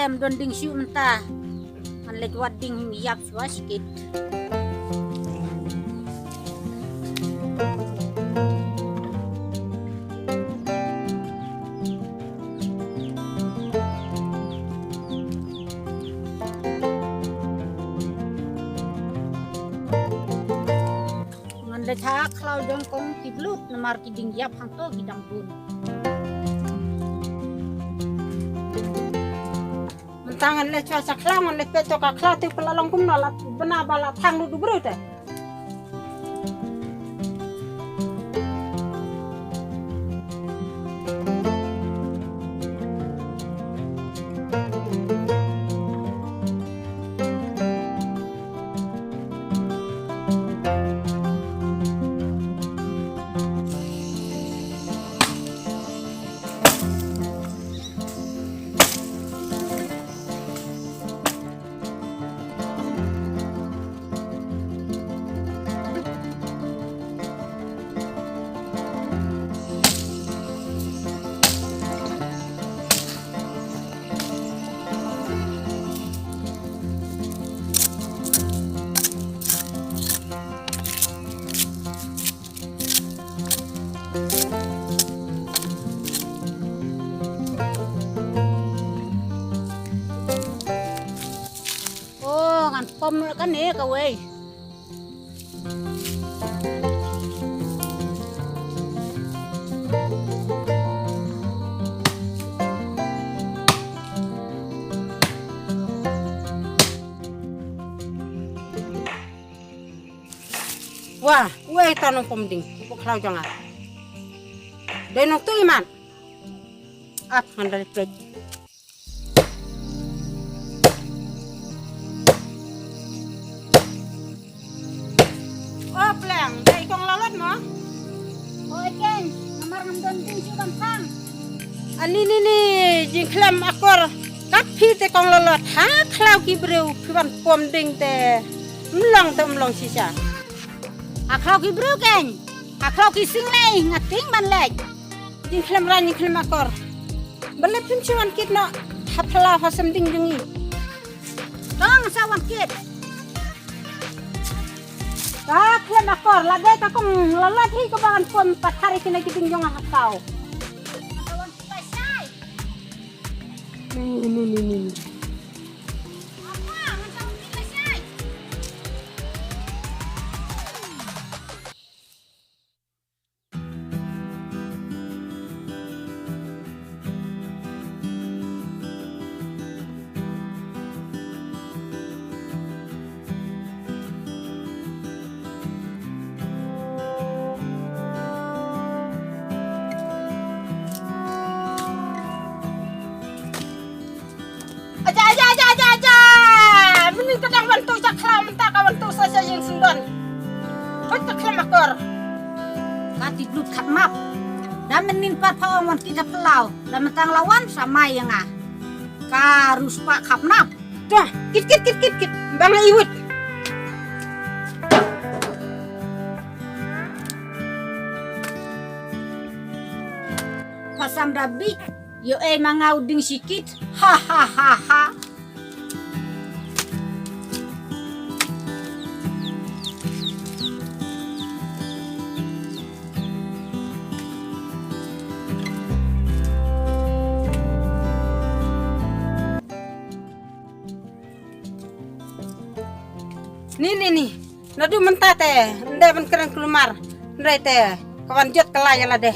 tem don ding siu mentah. Man lewat ding miyak suah sikit. Man letak kalau jongkong tiblut namar kiding yap hang to kidang bun. Tangan le cuaca kelangan le peto ka klati pelalong kum nalat bena bala thang lu dubru te. Pom kan ni kau wei. Wah, wei tanong pom ding, pok klau jangan. Denok tu iman. At handal plate. Dari Konglalot mo? Oh, ikan. Namar ngandon ding siu gampang. Ani ni jingklam akor kapi te Konglalot. Ha klau ki breu piwan pom ding te. Mlong sisa. Ha klau ki breu ken. Ha klau ki sing lei ngating man lei. Jingklam ran jingklam akor. Bele pin siwan kit no. Hapla fasam ding jungi. Tong sawan kit. Klem akor lagay ka kung lalati ko ba ang pom patari kinagiting yung hakaw. Katawan ko ba say? Ni. Apa? Katawan ko ba say? Kati blut kat map. Dan menin par pawan kita pelau. Dan mentang lawan sama yang ah. Karus pak kap nap. Dah, kit. Bang iwit. Pasam dabi. Yo mangau ding sikit. Ha. Ni. Nadu mentah teh. Ndai ban kerang kelumar. Ndai teh. Kawan jot kelaya lah deh.